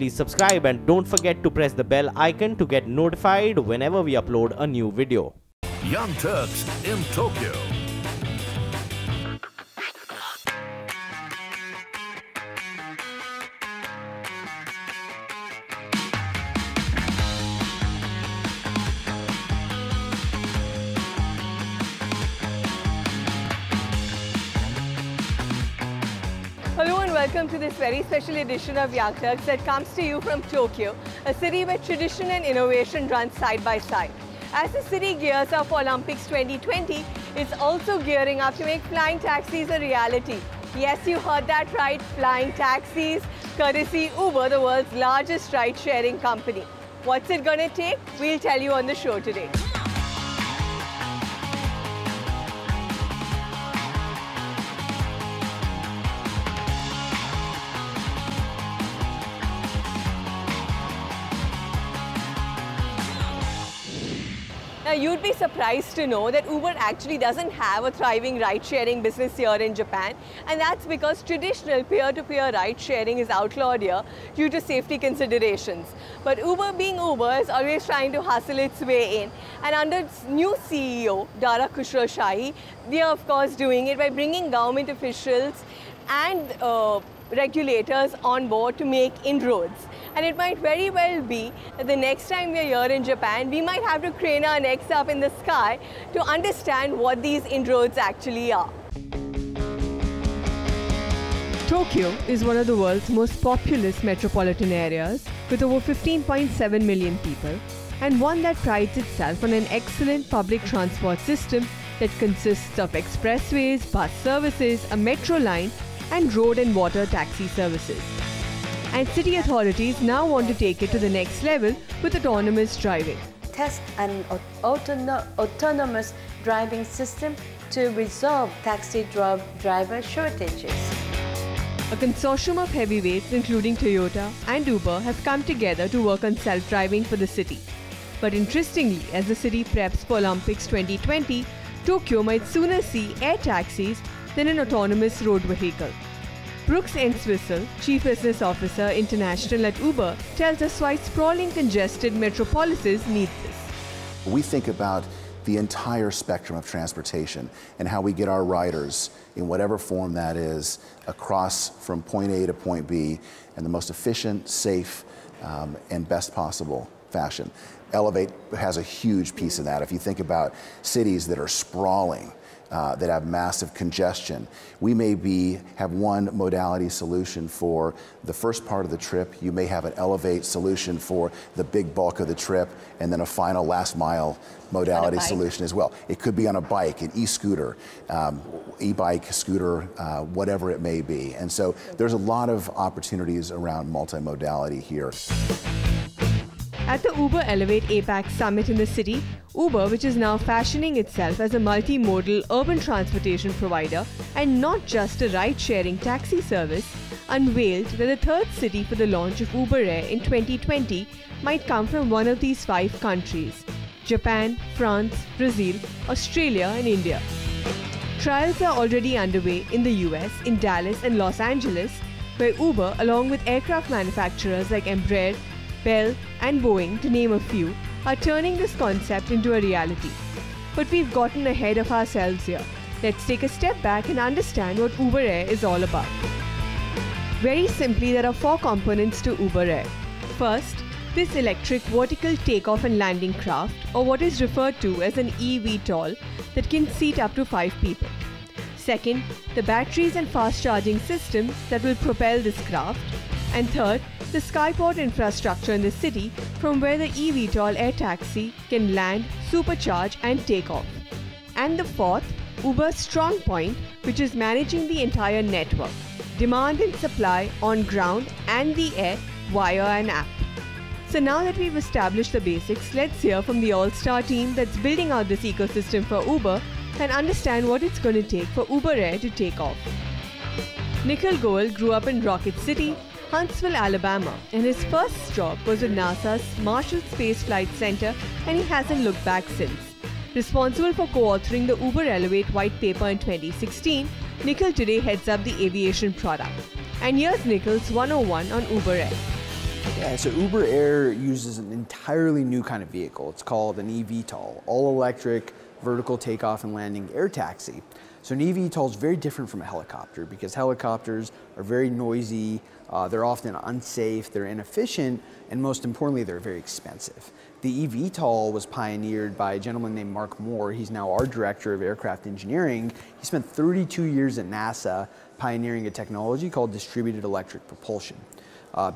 please subscribe and don't forget to press the bell icon to get notified whenever we upload a new video. Young Turks in Tokyo. Hello and welcome to this very special edition of Young Turks that comes to you from Tokyo, a city where tradition and innovation run side by side. As the city gears up for Olympics 2020, it's also gearing up to make flying taxis a reality. Yes, you heard that right, flying taxis, courtesy Uber, the world's largest ride-sharing company. What's it gonna take? We'll tell you on the show today. Now, you'd be surprised to know that Uber actually doesn't have a thriving ride-sharing business here in Japan, and that's because traditional peer-to-peer ride-sharing is outlawed here due to safety considerations. But Uber, being Uber, is always trying to hustle its way in, and under its new CEO, Dara Khosrowshahi, they are of course doing it by bringing government officials and regulators on board to make inroads. And it might very well be that the next time we are here in Japan, we might have to crane our necks up in the sky to understand what these inroads actually are. Tokyo is one of the world's most populous metropolitan areas with over 15.7 million people, and one that prides itself on an excellent public transport system that consists of expressways, bus services, a metro line, and road and water taxi services. And city authorities now want to take it to the next level with autonomous driving. Test an autonomous driving system to resolve taxi driver shortages. A consortium of heavyweights, including Toyota and Uber, have come together to work on self-driving for the city. But interestingly, as the city preps for Olympics 2020, Tokyo might sooner see air taxis than an autonomous road vehicle. Brooks Entwistle, Chief Business Officer International at Uber, tells us why sprawling, congested metropolises need this. We think about the entire spectrum of transportation and how we get our riders, in whatever form that is, across from point A to point B in the most efficient, safe, and best possible fashion. Elevate has a huge piece of that. If you think about cities that are sprawling, that have massive congestion, we may have one modality solution for the first part of the trip. You may have an Elevate solution for the big bulk of the trip, and then a final last mile modality solution as well. It could be on a bike, an e-scooter, e-bike, scooter, whatever it may be. And so there's a lot of opportunities around multimodality here. At the Uber Elevate Apac Summit in the city, Uber, which is now fashioning itself as a multimodal urban transportation provider and not just a ride-sharing taxi service, unveiled that the third city for the launch of Uber Air in 2020 might come from one of these 5 countries: Japan, France, Brazil, Australia and India. Trials are already underway in the US, in Dallas and Los Angeles, where Uber, along with aircraft manufacturers like Embraer, Bell and Boeing, to name a few, are turning this concept into a reality. But we've gotten ahead of ourselves here. Let's take a step back and understand what Uber Air is all about. Very simply, there are 4 components to Uber Air. First, this electric vertical takeoff and landing craft, or what is referred to as an eVTOL, that can seat up to 5 people. Second, the batteries and fast charging systems that will propel this craft. And third, the skyport infrastructure in the city from where the eVTOL air taxi can land, supercharge and take off. And the fourth, Uber's strong point, which is managing the entire network, demand and supply on ground and the air via an app. So now that we've established the basics, let's hear from the all-star team that's building out this ecosystem for Uber and understand what it's going to take for Uber Air to take off. Nikhil Goel grew up in Rocket City, Huntsville, Alabama, and his first job was with NASA's Marshall Space Flight Center, and he hasn't looked back since. Responsible for co-authoring the Uber Elevate white paper in 2016, Nikhil today heads up the aviation product. And here's Nikhil's 101 on Uber Air. Yeah, so Uber Air uses an entirely new kind of vehicle. It's called an eVTOL, all-electric vertical takeoff and landing air taxi. So an eVTOL is very different from a helicopter because helicopters are very noisy, they're often unsafe, they're inefficient, and most importantly, they're very expensive. The eVTOL was pioneered by a gentleman named Mark Moore. He's now our director of aircraft engineering. He spent 32 years at NASA pioneering a technology called distributed electric propulsion.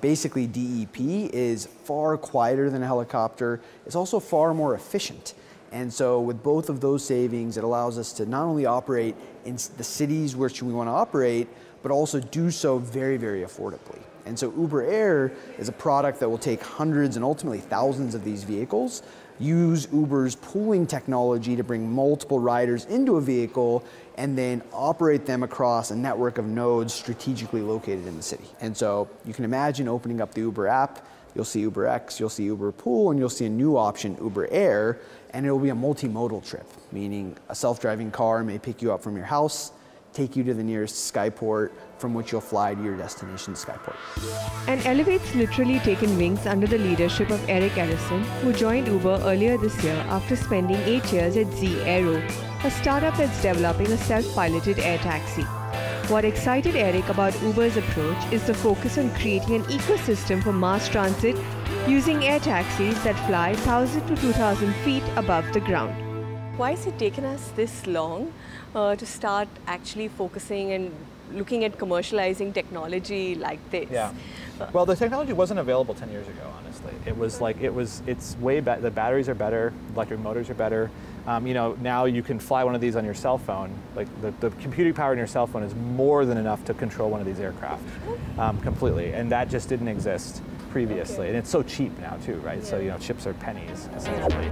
Basically, DEP is far quieter than a helicopter. It's also far more efficient. And so with both of those savings, it allows us to not only operate in the cities which we want to operate, but also do so very, very affordably. And so Uber Air is a product that will take hundreds and ultimately thousands of these vehicles, use Uber's pooling technology to bring multiple riders into a vehicle, and then operate them across a network of nodes strategically located in the city. And so you can imagine opening up the Uber app, you'll see Uber X, you'll see Uber Pool, and you'll see a new option, Uber Air, and it will be a multimodal trip, meaning a self-driving car may pick you up from your house, take you to the nearest skyport, from which you'll fly to your destination skyport. And Elevate's literally taken wings under the leadership of Eric Ellison, who joined Uber earlier this year after spending 8 years at Z Aero, a startup that's developing a self-piloted air taxi. What excited Eric about Uber's approach is the focus on creating an ecosystem for mass transit using air taxis that fly 1,000 to 2,000 feet above the ground. Why has it taken us this long to start actually focusing and looking at commercializing technology like this? Yeah. Well, the technology wasn't available 10 years ago, honestly. It's way better. The batteries are better, electric motors are better. Now you can fly one of these on your cell phone. Like the computing power in your cell phone is more than enough to control one of these aircraft completely. And that just didn't exist previously. Okay. And it's so cheap now too, right? Yeah. So, chips are pennies, essentially.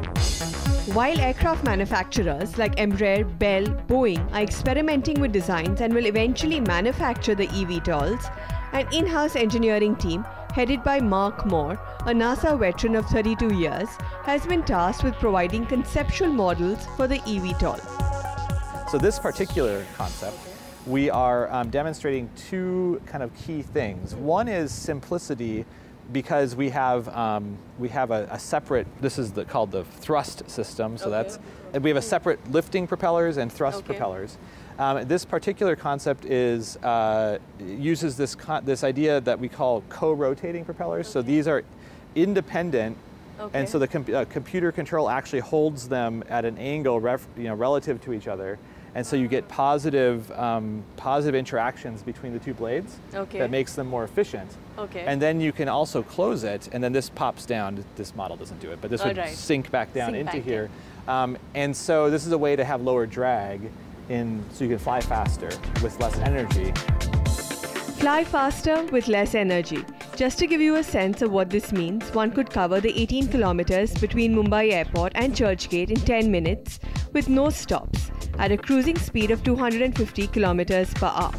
While aircraft manufacturers like Embraer, Bell, Boeing are experimenting with designs and will eventually manufacture the eVTOLs, an in-house engineering team headed by Mark Moore, a NASA veteran of 32 years, has been tasked with providing conceptual models for the eVTOL. So this particular concept, we are demonstrating two kind of key things. One is simplicity, because we have a separate, this is called the thrust system, so we have a separate lifting propellers and thrust propellers. This particular concept uses this idea that we call co-rotating propellers. So these are independent, and so the computer control actually holds them at an angle relative to each other. And so you get positive interactions between the two blades that makes them more efficient. And then you can also close it, and then this pops down. This model doesn't do it, but this would sink back down into here. And so this is a way to have lower drag, so you can fly faster with less energy. Fly faster with less energy. Just to give you a sense of what this means, one could cover the 18 kilometers between Mumbai Airport and Churchgate in 10 minutes with no stops, at a cruising speed of 250 kilometers per hour.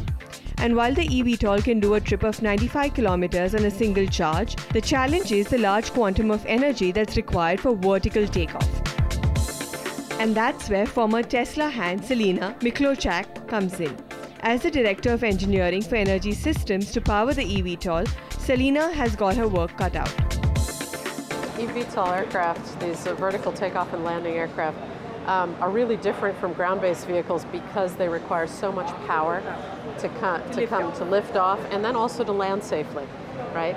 And while the eVTOL can do a trip of 95 kilometers on a single charge, the challenge is the large quantum of energy that's required for vertical takeoff. And that's where former Tesla hand Selina Miklochak comes in. As the Director of Engineering for Energy Systems to power the eVTOL, Selina has got her work cut out. eVTOL aircraft, these vertical takeoff and landing aircraft, are really different from ground-based vehicles because they require so much power to lift off and then also to land safely, right?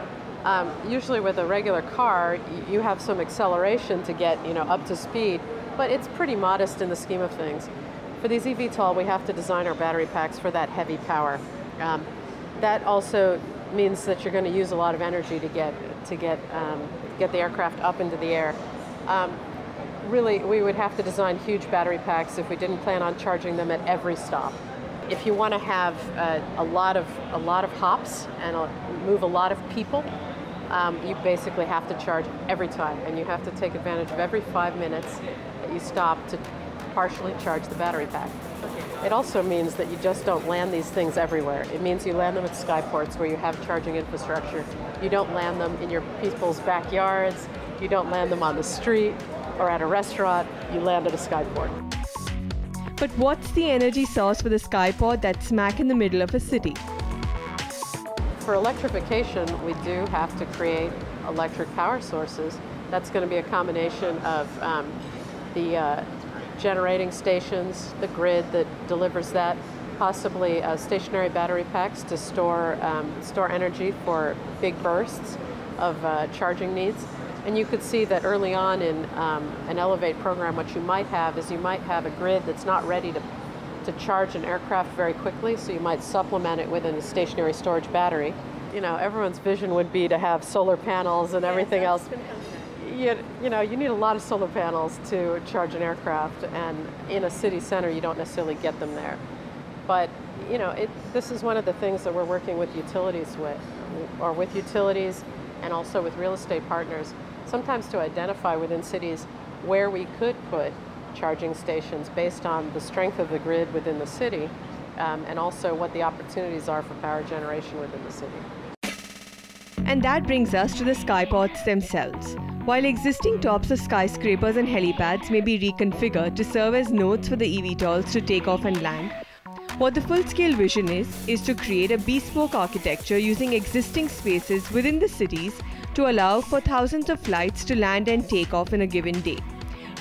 Usually with a regular car, you have some acceleration to get up to speed, but it's pretty modest in the scheme of things. For these eVTOL, we have to design our battery packs for that heavy power. That also means that you're going to use a lot of energy to get the aircraft up into the air. Really, we would have to design huge battery packs if we didn't plan on charging them at every stop. If you want to have a lot of hops and move a lot of people, you basically have to charge every time, and you have to take advantage of every 5 minutes that you stop to partially charge the battery pack. It also means that you just don't land these things everywhere. It means you land them at skyports where you have charging infrastructure. You don't land them in your people's backyards. You don't land them on the street or at a restaurant. You land at a skyport. But what's the energy source for the skyport that's smack in the middle of a city? for electrification, we do have to create electric power sources. That's going to be a combination of the generating stations, the grid that delivers that, possibly stationary battery packs to store energy for big bursts of charging needs. And you could see that early on in an Elevate program, what you might have is you might have a grid that's not ready to charge an aircraft very quickly, so you might supplement it with a stationary storage battery. You know, everyone's vision would be to have solar panels and everything else. You know, you need a lot of solar panels to charge an aircraft, and in a city center, you don't necessarily get them there. But, you know, this is one of the things that we're working with utilities and also with real estate partners, sometimes to identify within cities where we could put charging stations based on the strength of the grid within the city, and also what the opportunities are for power generation within the city. And that brings us to the skyports themselves. While existing tops of skyscrapers and helipads may be reconfigured to serve as nodes for the eVTOLs to take off and land, what the full-scale vision is to create a bespoke architecture using existing spaces within the cities to allow for thousands of flights to land and take off in a given day.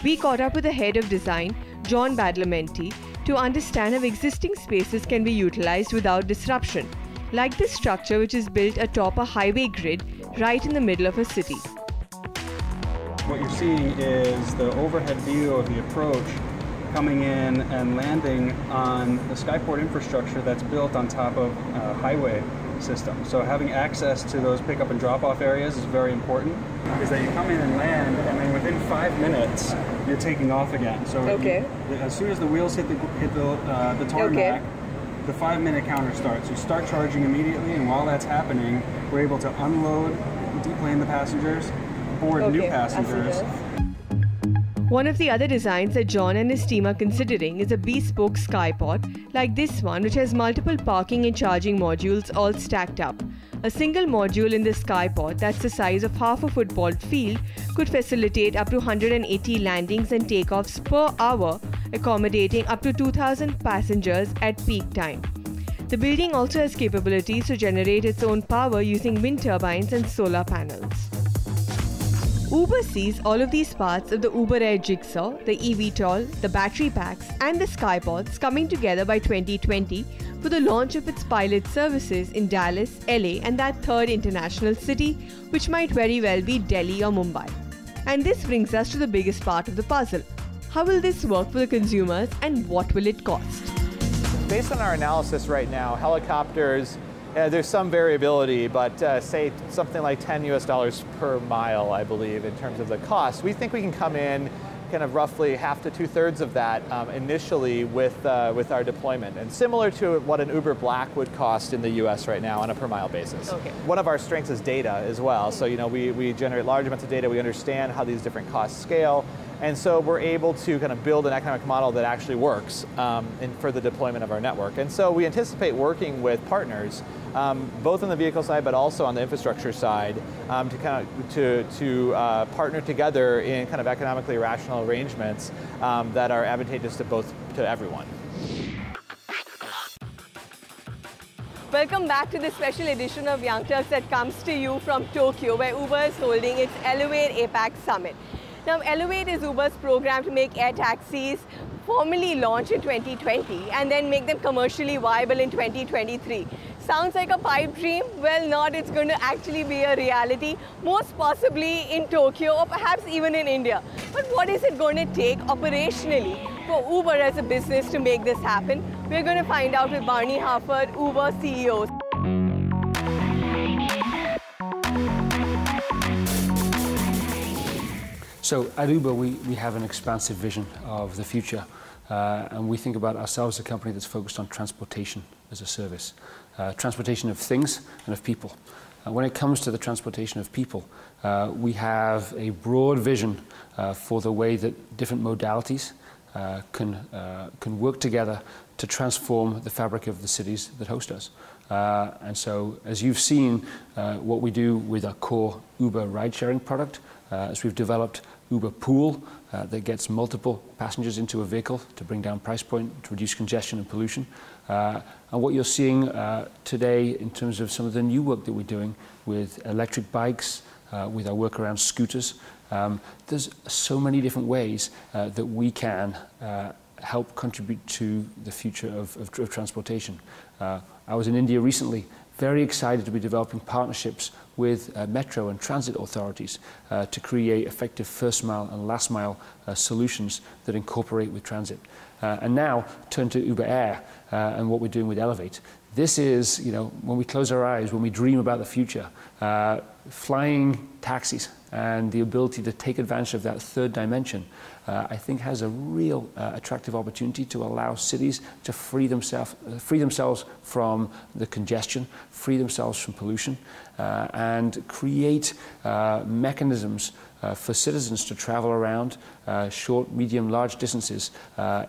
We caught up with the head of design, John Badalamenti, to understand how existing spaces can be utilized without disruption, like this structure which is built atop a highway grid right in the middle of a city. What you're seeing is the overhead view of the approach coming in and landing on the skyport infrastructure that's built on top of a highway system. So having access to those pickup and drop-off areas is very important, is that you come in and land, and then within 5 minutes, you're taking off again. So as soon as the wheels hit the tarmac, the 5-minute counter starts. You start charging immediately, and while that's happening, we're able to unload, deplane the passengers, board new passengers. One of the other designs that John and his team are considering is a bespoke skyport like this one, which has multiple parking and charging modules all stacked up. A single module in this skyport that's the size of half a football field could facilitate up to 180 landings and takeoffs per hour, accommodating up to 2,000 passengers at peak time. The building also has capabilities to generate its own power using wind turbines and solar panels. Uber sees all of these parts of the Uber Air jigsaw, the eVTOL, the battery packs, and the skyports coming together by 2020 for the launch of its pilot services in Dallas, LA, and that third international city, which might very well be Delhi or Mumbai. And this brings us to the biggest part of the puzzle. How will this work for the consumers, and what will it cost? Based on our analysis right now, helicopters, there's some variability, but say something like $10 per mile, I believe, in terms of the cost. We think we can come in kind of roughly half to 2/3 of that initially with our deployment, and similar to what an Uber Black would cost in the US right now on a per mile basis. Okay. One of our strengths is data as well. So, you know, we generate large amounts of data, we understand how these different costs scale, and so we're able to kind of build an economic model that actually works for the deployment of our network. And so we anticipate working with partners, both on the vehicle side, but also on the infrastructure side, to kind of partner together in kind of economically rational arrangements that are advantageous to everyone. Welcome back to this special edition of Young Turks that comes to you from Tokyo, where Uber is holding its Elevate Apac Summit. Now, Elevate is Uber's program to make air taxis formally launch in 2020 and then make them commercially viable in 2023. Sounds like a pipe dream? Well, not. It's going to actually be a reality, most possibly in Tokyo or perhaps even in India. But what is it going to take operationally for Uber as a business to make this happen? We're going to find out with Barney Harford, Uber CEO. So at Uber, we have an expansive vision of the future, and we think about ourselves as a company that's focused on transportation as a service, transportation of things and of people. When it comes to the transportation of people, we have a broad vision for the way that different modalities can work together to transform the fabric of the cities that host us. And so, as you've seen, what we do with our core Uber ride-sharing product, as we've developed Uber Pool that gets multiple passengers into a vehicle to bring down price point, to reduce congestion and pollution. And what you're seeing today in terms of some of the new work that we're doing with electric bikes, with our work around scooters, there's so many different ways that we can help contribute to the future of transportation. I was in India recently, very excited to be developing partnerships with metro and transit authorities to create effective first mile and last mile solutions that incorporate with transit. And now turn to Uber Air and what we're doing with Elevate. This is, you know, when we close our eyes, when we dream about the future, flying taxis and the ability to take advantage of that third dimension, I think has a real attractive opportunity to allow cities to free themselves from the congestion, free themselves from pollution, and create mechanisms for citizens to travel around short, medium, large distances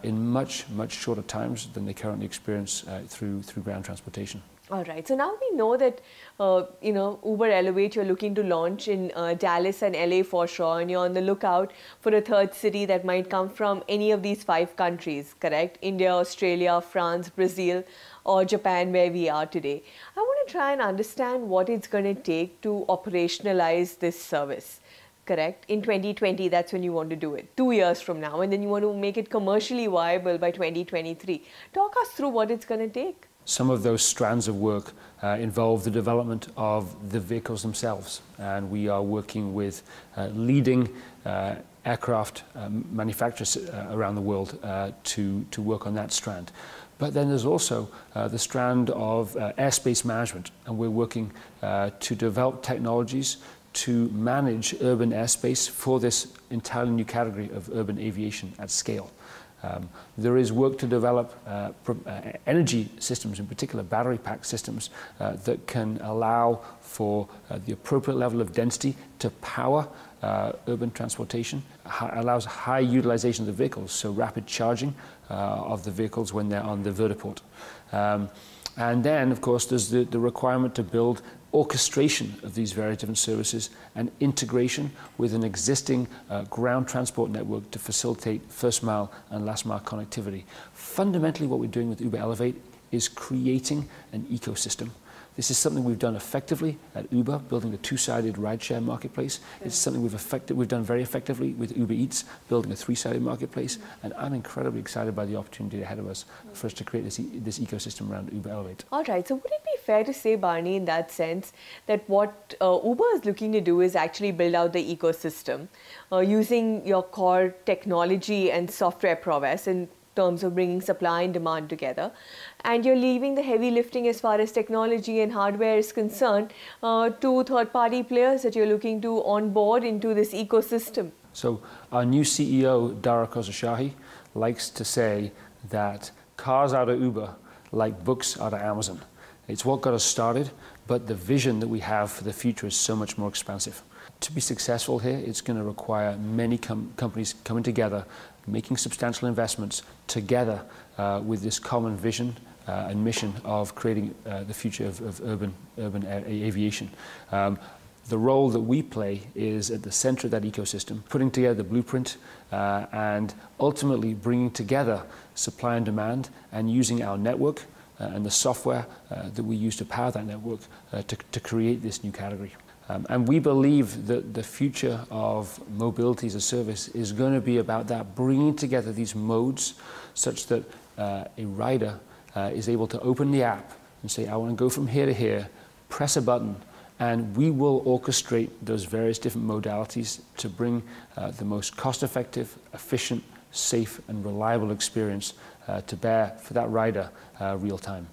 in much shorter times than they currently experience through ground transportation. All right. So now we know that, you know, Uber Elevate, you're looking to launch in Dallas and LA for sure, and you're on the lookout for a third city that might come from any of these 5 countries, correct? India, Australia, France, Brazil, or Japan, where we are today. I want to try and understand what it's going to take to operationalize this service. Correct? In 2020, that's when you want to do it, 2 years from now, and then you want to make it commercially viable by 2023. Talk us through what it's going to take. Some of those strands of work involve the development of the vehicles themselves, and we are working with leading aircraft manufacturers around the world to work on that strand. But then there's also the strand of airspace management, and we're working to develop technologies to manage urban airspace for this entirely new category of urban aviation at scale. There is work to develop energy systems, in particular battery pack systems, that can allow for the appropriate level of density to power urban transportation, allows high utilization of the vehicles, so rapid charging of the vehicles when they're on the vertiport. And then, of course, there's the requirement to build orchestration of these various different services and integration with an existing ground transport network to facilitate first mile and last mile connectivity. Fundamentally, what we're doing with Uber Elevate is creating an ecosystem. This is something we've done effectively at Uber, building a two-sided rideshare marketplace. It's something we've done very effectively with Uber Eats, building a three-sided marketplace. And I'm incredibly excited by the opportunity ahead of us for us to create this ecosystem around Uber Elevate. All right. So would it be fair to say, Barney, in that sense, that what Uber is looking to do is actually build out the ecosystem using your core technology and software prowess in terms of bringing supply and demand together, and you're leaving the heavy lifting as far as technology and hardware is concerned to third-party players that you're looking to onboard into this ecosystem? So our new CEO, Dara Khosrowshahi, likes to say that cars out of Uber like books out of Amazon. It's what got us started, but the vision that we have for the future is so much more expansive. To be successful here, it's going to require many companies coming together, making substantial investments together with this common vision and mission of creating the future of urban aviation. The role that we play is at the center of that ecosystem, putting together the blueprint and ultimately bringing together supply and demand and using our network and the software that we use to power that network to create this new category. And we believe that the future of mobility as a service is going to be about that, bringing together these modes such that a rider is able to open the app and say, I want to go from here to here, press a button, and we will orchestrate those various different modalities to bring the most cost-effective, efficient, safe, and reliable experience to bear for that rider real time.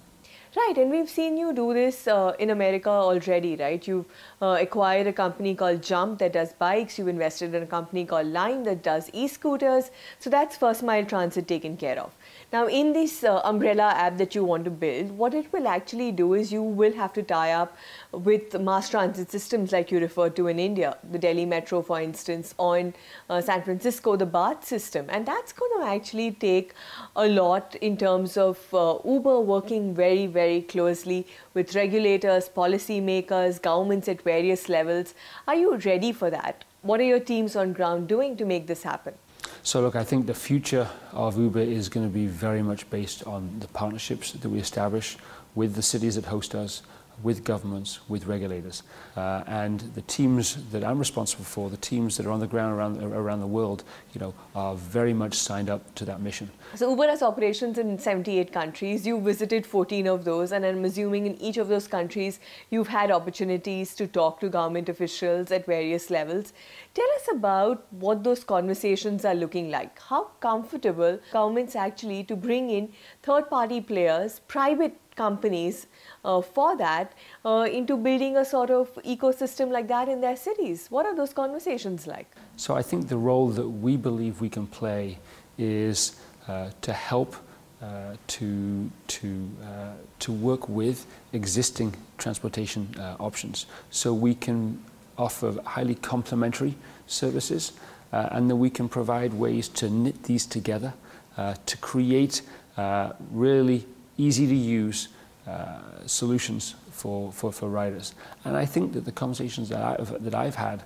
Right, and we've seen you do this in America already, right? You've acquired a company called Jump that does bikes. You've invested in a company called Lime that does e-scooters. So that's first mile transit taken care of. Now, in this umbrella app that you want to build, what it will actually do is you will have to tie up with mass transit systems like you referred to in India, the Delhi Metro, for instance, or in San Francisco, the BART system. And that's going to actually take a lot in terms of Uber working very, very very closely with regulators, policymakers, governments at various levels. Are you ready for that? What are your teams on ground doing to make this happen? So look, I think the future of Uber is going to be very much based on the partnerships that we establish with the cities that host us, with governments, with regulators. And the teams that I'm responsible for, the teams that are on the ground around the world, are very much signed up to that mission. So Uber has operations in 78 countries. You visited 14 of those, and I'm assuming in each of those countries, you've had opportunities to talk to government officials at various levels. Tell us about what those conversations are looking like. How comfortable governments actually to bring in third-party players, private companies for that, into building a sort of ecosystem like that in their cities. What are those conversations like? So I think the role that we believe we can play is to help to work with existing transportation options, so we can offer highly complementary services, and that we can provide ways to knit these together to create really easy to use solutions for riders. And I think that the conversations that I've had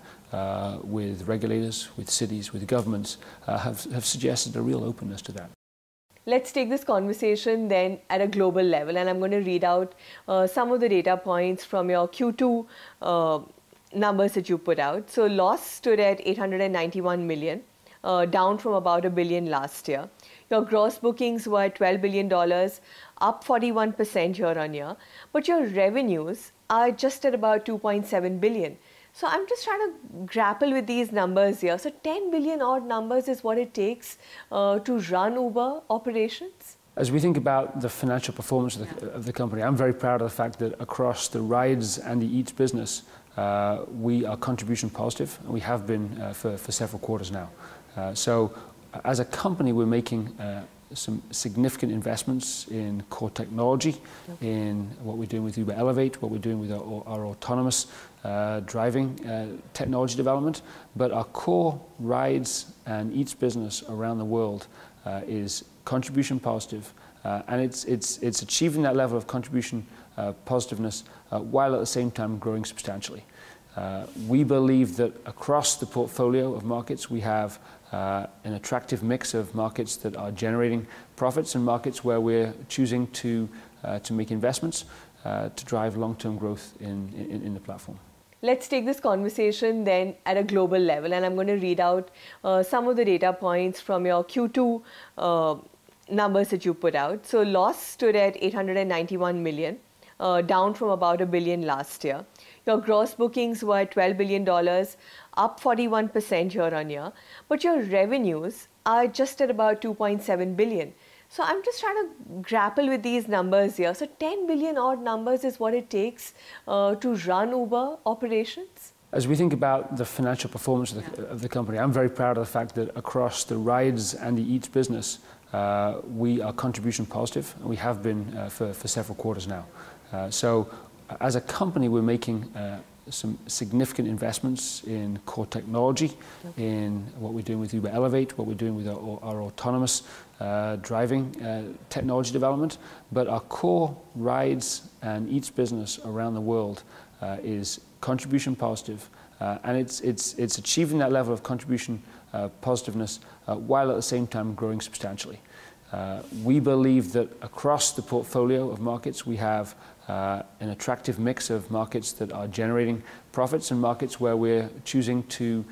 with regulators, with cities, with governments have suggested a real openness to that. Let's take this conversation then at a global level, and I'm going to read out some of the data points from your Q2 numbers that you put out. So loss stood at 891 million, down from about $1 billion last year. Your gross bookings were $12 billion, up 41% year on year, but your revenues are just at about 2.7 billion. So I'm just trying to grapple with these numbers here. So 10 billion odd numbers is what it takes to run Uber operations? As we think about the financial performance of the company, I'm very proud of the fact that across the rides and the eats business, we are contribution positive, and we have been for several quarters now. So as a company, we're making some significant investments in core technology, in what we're doing with Uber Elevate, what we're doing with our autonomous driving technology development. But our core rides and eats business around the world is contribution positive, and it's achieving that level of contribution positiveness while at the same time growing substantially. We believe that across the portfolio of markets, we have an attractive mix of markets that are generating profits and markets where we're choosing to make investments to drive long-term growth in the platform. Let's take this conversation then at a global level, and I'm going to read out some of the data points from your Q2 numbers that you put out. So loss stood at 891 million, down from about $1 billion last year. Your gross bookings were $12 billion, up 41% year on year, but your revenues are just at about 2.7 billion. So I'm just trying to grapple with these numbers here. So 10 billion odd numbers is what it takes to run Uber operations? As we think about the financial performance of the company, I'm very proud of the fact that across the rides and the eats business, we are contribution positive, and we have been for several quarters now. So as a company, we're making some significant investments in core technology, in what we're doing with Uber Elevate, what we're doing with our autonomous driving technology development. But our core rides and eats business around the world is contribution positive, and it's achieving that level of contribution positiveness while at the same time growing substantially. We believe that across the portfolio of markets, we have an attractive mix of markets that are generating profits and markets where we're choosing to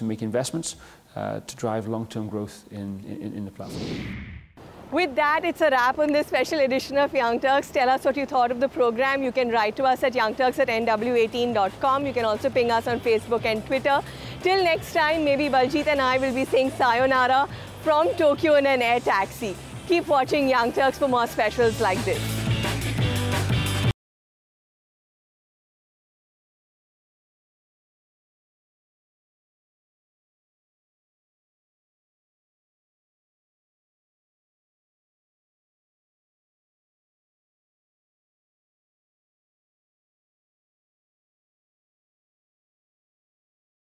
make investments to drive long-term growth in the platform. With that, it's a wrap on this special edition of Young Turks. Tell us what you thought of the program. You can write to us at youngturks@nw18.com. You can also ping us on Facebook and Twitter. Till next time, maybe Baljit and I will be saying sayonara from Tokyo in an air taxi. Keep watching Young Turks for more specials like this.